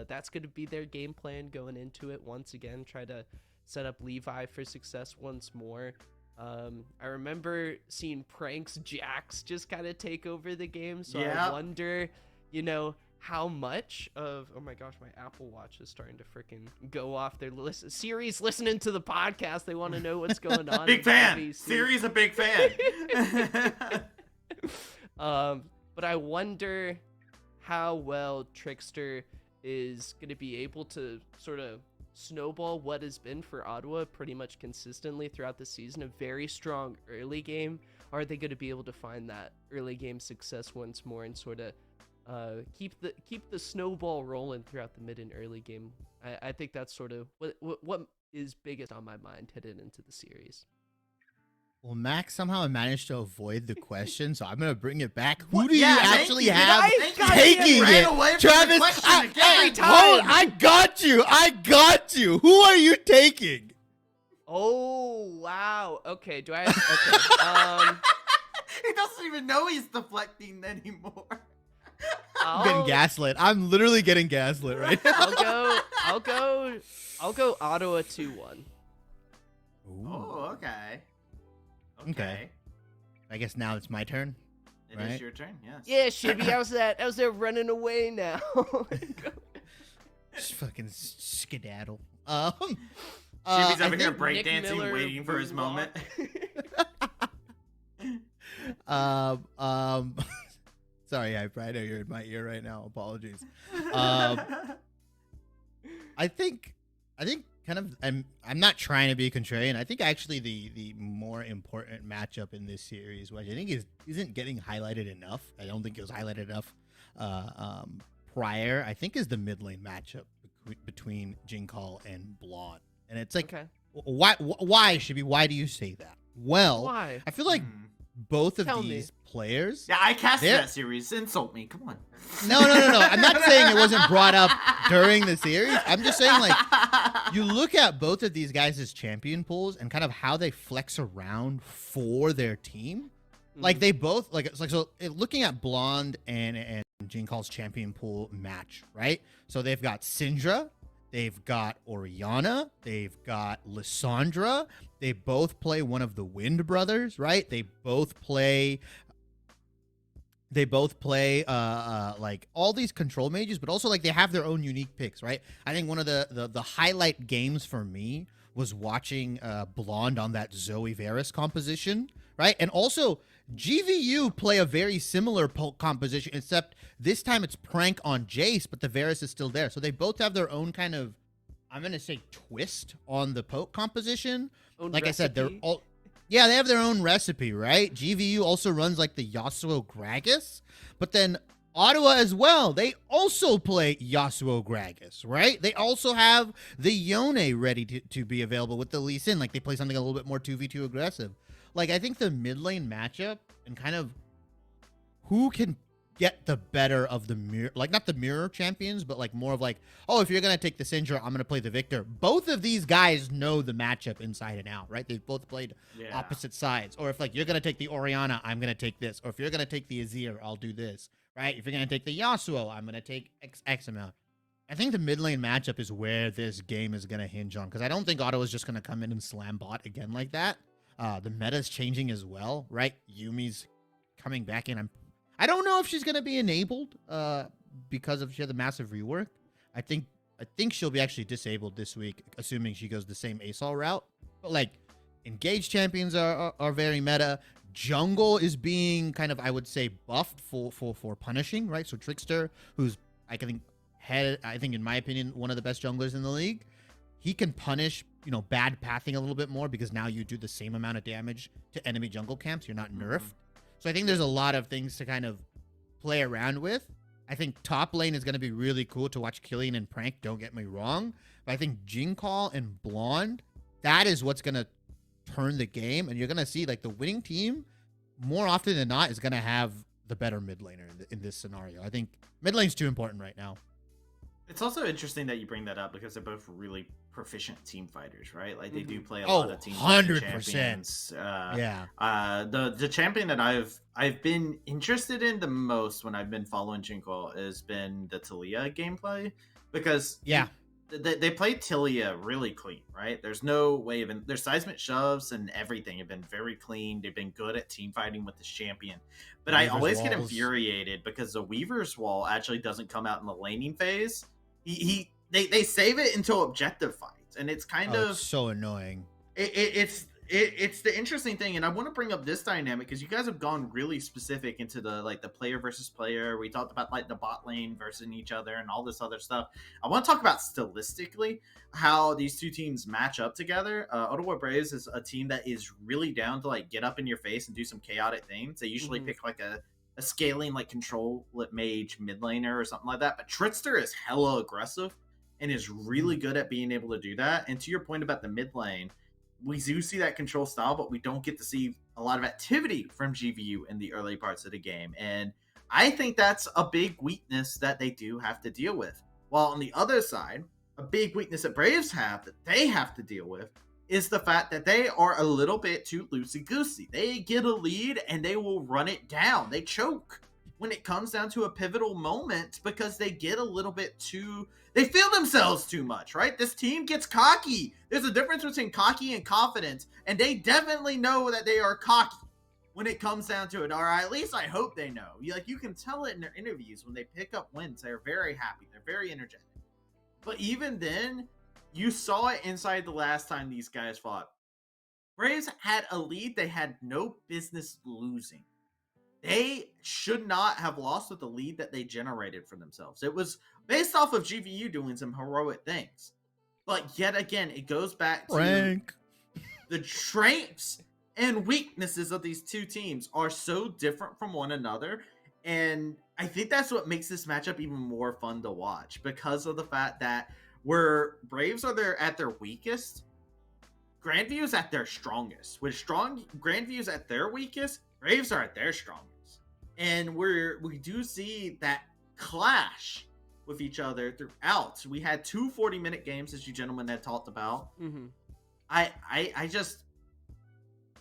that's going to be their game plan going into it once again, try to set up Levi for success once more. I remember seeing Pranks Jax just kind of take over the game, so I wonder, how much of, oh my gosh, my Apple Watch is starting to freaking go off their series listening to the podcast. They want to know what's going on. Big fan. Siri's a big fan. But I wonder how well Trickster is going to be able to sort of snowball what has been for Ottawa pretty much consistently throughout the season, a very strong early game. Are they going to be able to find that early game success once more and sort of keep the snowball rolling throughout the mid and early game? I think that's sort of what is biggest on my mind headed into the series. Well, Max somehow managed to avoid the question, so I'm going to bring it back. Who What? do Yeah, you thank actually you. have He ran away taking from the it? question Travis, again. Every time. hold, I got you. Who are you taking? Oh, wow. Okay, do I okay. He doesn't even know he's deflecting anymore. I'm getting gaslit. I'm literally getting gaslit right now. I'll go Ottawa 2-1. Oh, okay. Okay. I guess now it's my turn. It Right? is your turn, yes. Yeah, Shibby, how's that? How's that running away now? Just fucking skedaddle. Jimmy's I over here think- breakdancing, Miller waiting for his moment. Sorry, I know you're in my ear right now. Apologies. I think kind of I'm not trying to be contrarian. I think actually the more important matchup in this series, which I think isn't getting highlighted enough. I don't think it was highlighted enough prior. I think is the mid lane matchup between Jinkall and Blonde. And it's like, Okay. why should be? Why do you say that? Well, Why? I feel like both of Tell me. these players. Yeah, I cast They're- that series. Insult me. Come on. No. I'm not saying it wasn't brought up during the series. I'm just saying, like, you look at both of these guys' champion pools and kind of how they flex around for their team. Like, they both, like, it's like, so looking at Blonde and Jinkall's champion pool match, right? So they've got Syndra, they've got Orianna, they've got Lissandra. They both play one of the Wind Brothers, right? They both play like all these control mages, but also like they have their own unique picks, right? I think one of the highlight games for me was watching Blonde on that Zoe Varus composition, right? And also GVU play a very similar composition, except this time it's Prank on Jace, but the Varus is still there. So they both have their own kind of, I'm going to say, twist on the poke composition. Own Like I said, they're recipe? all, yeah, they have their own recipe, right? GVU also runs like the Yasuo Gragas, but then Ottawa as well, they also play Yasuo Gragas, right? They also have the Yone ready to be available with the Lee Sin. Like, they play something a little bit more 2v2 aggressive. Like, I think the mid lane matchup and kind of who can get the better of the mirror, like not the mirror champions, but like more of like, oh, if you're going to take the Syndra, I'm going to play the Victor. Both of these guys know the matchup inside and out, right? They've both played opposite sides. Or if like you're going to take the Orianna, I'm going to take this. Or if you're going to take the Azir, I'll do this, right? If you're going to take the Yasuo, I'm going to take X amount. I think the mid lane matchup is where this game is going to hinge on, because I don't think Ottawa's just going to come in and slam bot again like that. The meta's changing as well, right? Yumi's coming back in. I don't know if she's going to be enabled because of she had the massive rework. I think she'll be actually disabled this week, assuming she goes the same ASOL route. But like, engaged champions are very meta. Jungle is being kind of, I would say, buffed for punishing, right? So Trickster, who's I think in my opinion one of the best junglers in the league, he can punish, bad pathing a little bit more, because now you do the same amount of damage to enemy jungle camps. You're not nerfed. So I think there's a lot of things to kind of play around with. I think top lane is going to be really cool to watch Killian and Prank, don't get me wrong. But I think Jinkall and Blonde, that is what's going to turn the game. And you're going to see like the winning team, more often than not, is going to have the better mid laner in this scenario. I think mid lane's too important right now. It's also interesting that you bring that up, because they're both really proficient team fighters, right? Like, they do play a lot of team 100%. champions. Yeah. The champion that I've been interested in the most when I've been following Jinkall has been the Talia gameplay, because they play Talia really clean, right? There's no way of their seismic shoves and everything have been very clean. They've been good at team fighting with this champion. But I always get infuriated because the Weaver's Wall actually doesn't come out in the laning phase. They save it until objective fights, and it's kind of so annoying. It's the interesting thing, and I want to bring up this dynamic because you guys have gone really specific into the player versus player. We talked about like the bot lane versus each other and all this other stuff. I want to talk about stylistically how these two teams match up together. Ottawa Braves is a team that is really down to like get up in your face and do some chaotic things. They usually pick like a scaling like control mage mid laner or something like that. But Trickster is hella aggressive and is really good at being able to do that. And to your point about the mid lane, we do see that control style, but we don't get to see a lot of activity from GVU in the early parts of the game. And I think that's a big weakness that they do have to deal with. While on the other side, a big weakness that Braves have that they have to deal with is the fact that they are a little bit too loosey-goosey. They get a lead and they will run it down. They choke when it comes down to a pivotal moment because they get a little bit too, they feel themselves too much, right? This team gets cocky. There's a difference between cocky and confidence, and they definitely know that they are cocky when it comes down to it. Or at least I hope they know. You can tell it in their interviews when they pick up wins. They're very happy. They're very energetic. But even then, you saw it inside the last time these guys fought. Braves had a lead they had no business losing. They should not have lost with the lead that they generated for themselves. It was based off of GVU doing some heroic things. But yet again, it goes back to the strengths and weaknesses of these two teams are so different from one another. And I think that's what makes this matchup even more fun to watch because of the fact that where Braves are at their weakest, Grandview is at their strongest. With Grandview is at their weakest, Braves are at their strongest. And we do see that clash with each other throughout. We had 2 40-minute games, as you gentlemen had talked about. Mm-hmm. I just,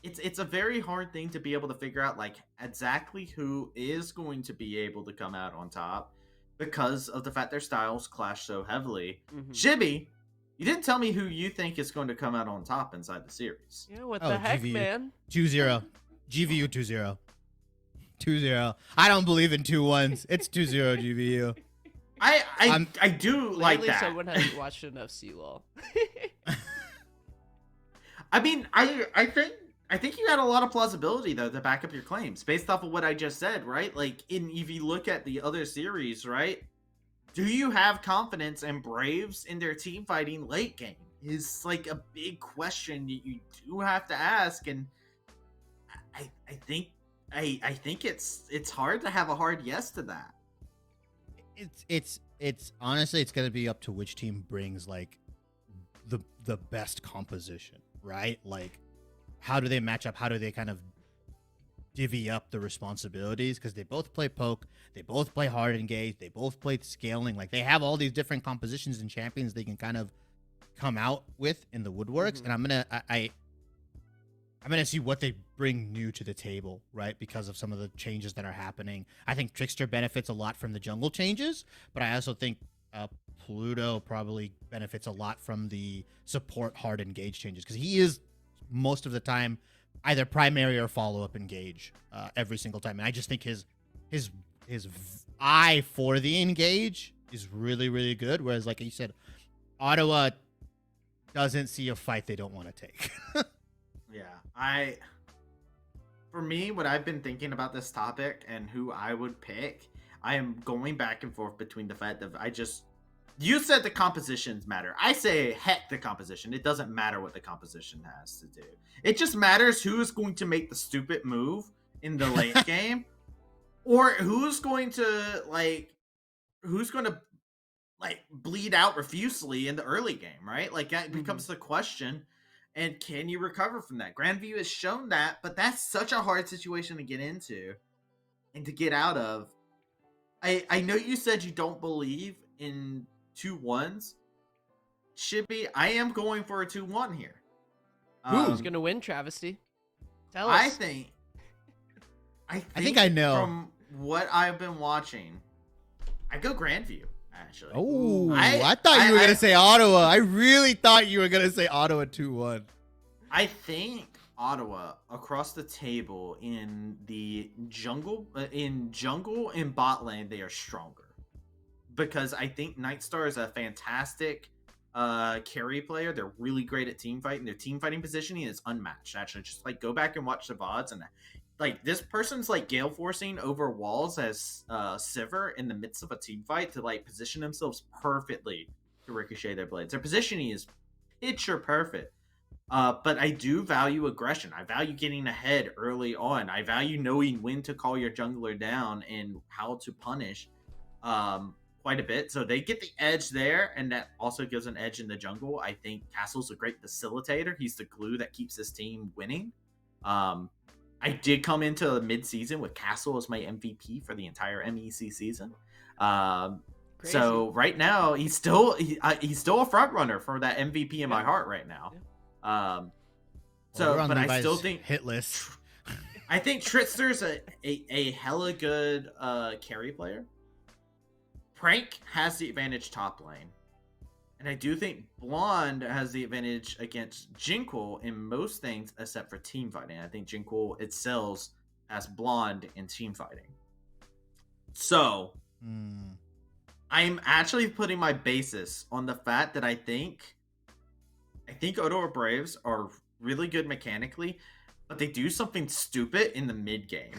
it's a very hard thing to be able to figure out like exactly who is going to be able to come out on top because of the fact their styles clash so heavily. Mm-hmm. Shibby, you didn't tell me who you think is going to come out on top inside the series. Yeah, what the heck, GVU. man? 2-0. GVU 2-0. 2-0. I don't believe in 2-1s. It's 2-0 GVU. I do like Lately, that. someone hasn't watched enough CLOL. I mean, I think you had a lot of plausibility though to back up your claims based off of what I just said, right? Like if you look at the other series, right? Do you have confidence in Braves in their team fighting late game? Is like a big question you do have to ask, and I think it's hard to have a hard yes to that. It's honestly it's gonna be up to which team brings like the best composition, right? Like how do they match up? How do they kind of divvy up the responsibilities? Because they both play poke, they both play hard engage, they both play scaling. Like they have all these different compositions and champions they can kind of come out with in the woodworks. Mm-hmm. And I'm gonna see what they bring new to the table, right? Because of some of the changes that are happening. I think Trickster benefits a lot from the jungle changes, but I also think Pluto probably benefits a lot from the support hard engage changes because he is most of the time either primary or follow-up engage every single time. And I just think his eye for the engage is really, really good. Whereas, like you said, Ottawa doesn't see a fight they don't want to take. Yeah, for me, what I've been thinking about this topic and who I would pick, I am going back and forth between the fact that you said the compositions matter. I say, heck, the composition. It doesn't matter what the composition has to do. It just matters who is going to make the stupid move in the late game, or who's going to bleed out profusely in the early game, right? Like that becomes the question. And can you recover from that? Grandview has shown that, but that's such a hard situation to get into and to get out of. I know you said you don't believe in 2-1s. I am going for a 2-1 here. Who's going to win, Travesty? Tell us. I think I know. From what I've been watching, I go Grandview, actually. Oh, I thought you were going to say Ottawa. I really thought you were going to say Ottawa 2-1. I think Ottawa across the table in the jungle, and bot lane, they are stronger. Because I think Nightstar is a fantastic carry player. They're really great at team fighting. Their team fighting positioning is unmatched. Actually, just like go back and watch the VODs, and like this person's like gale forcing over walls as Sivir in the midst of a team fight to like position themselves perfectly to ricochet their blades. Their positioning is picture perfect. But I do value aggression. I value getting ahead early on. I value knowing when to call your jungler down and how to punish quite a bit. So they get the edge there, and that also gives an edge in the jungle. I think Castle's a great facilitator. He's the glue that keeps this team winning. I did come into the mid-season with Castle as my MVP for the entire MEC season. So right now, he's still a front runner for that MVP in my heart right now. But I still think hit list. I think Tritzer's a hella good carry player. Prank has the advantage top lane. And I do think Blonde has the advantage against Jinquil in most things except for team fighting. I think Jinquil excels as Blonde in team fighting. So, I'm actually putting my basis on the fact that I think Ottawa Braves are really good mechanically, but they do something stupid in the mid game.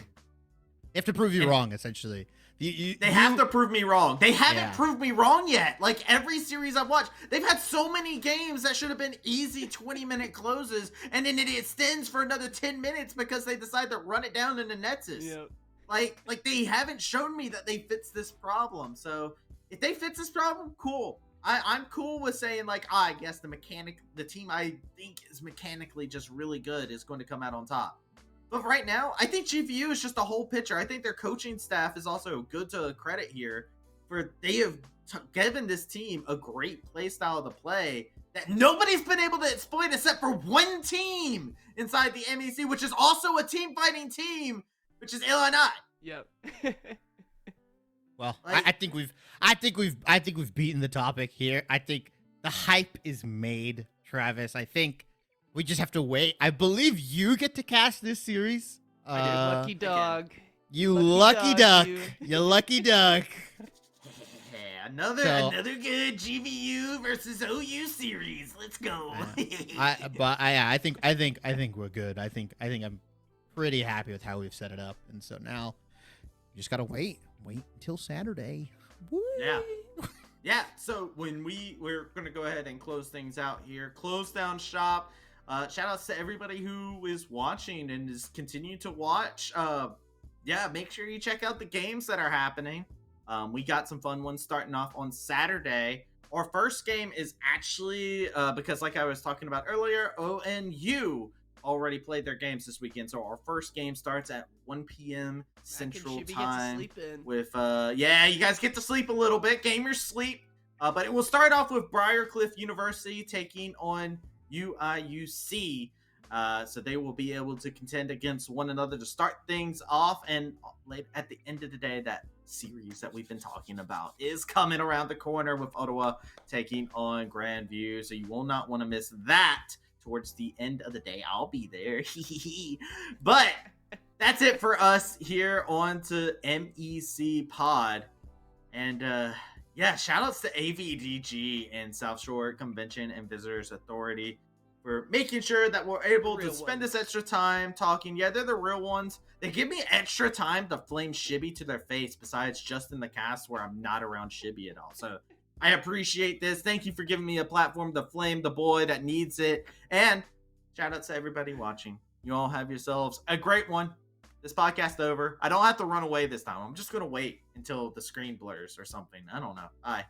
They have to prove you wrong, essentially. They have to prove me wrong. They haven't proved me wrong yet. Like, every series I've watched, they've had so many games that should have been easy 20-minute closes, and then it extends for another 10 minutes because they decide to run it down in the Nexus. Yep. Like they haven't shown me that they fix this problem. So if they fix this problem, cool. I'm cool with saying, like, I guess the team I think is mechanically just really good is going to come out on top. But right now, I think GVU is just a whole picture. I think their coaching staff is also good to credit here for they have given this team a great play style to play that nobody's been able to exploit except for one team inside the MEC, which is also a team fighting team, which is Illinois. Yep. Well, Like- I think we've beaten the topic here. I think the hype is made, Travis. I think we just have to wait. I believe you get to cast this series. Lucky dog. You lucky lucky dog, duck. you. You lucky duck. Another So- good GVU versus OU series. Let's go. I think we're good. I think I'm pretty happy with how we've set it up, and so now you just gotta wait until Saturday. Woo! Yeah, so when we're going to go ahead and close things out here. Close down shop. Shout outs to everybody who is watching and is continuing to watch. Make sure you check out the games that are happening. We got some fun ones starting off on Saturday. Our first game is actually, because like I was talking about earlier, ONU already played their games this weekend. So our first game starts at 1 p.m. Central Time. With you guys get to sleep a little bit, gain your sleep. But it will start off with Briarcliff University taking on UIUC. So they will be able to contend against one another to start things off. And at the end of the day, that series that we've been talking about is coming around the corner with Ottawa taking on Grandview. So you will not want to miss that. Towards the end of the day, I'll be there. But that's it for us here on to MEC Pod. And shout outs to AVDG and South Shore Convention and Visitors Authority for making sure that we're able to spend this extra time talking. Yeah, they're the real ones. They give me extra time to flame Shibby to their face, besides just in the cast where I'm not around Shibby at all. So I appreciate this. Thank you for giving me a platform to flame the boy that needs it. And shout out to everybody watching. You all have yourselves a great one. This podcast over. I don't have to run away this time. I'm just going to wait until the screen blurs or something. I don't know. Bye.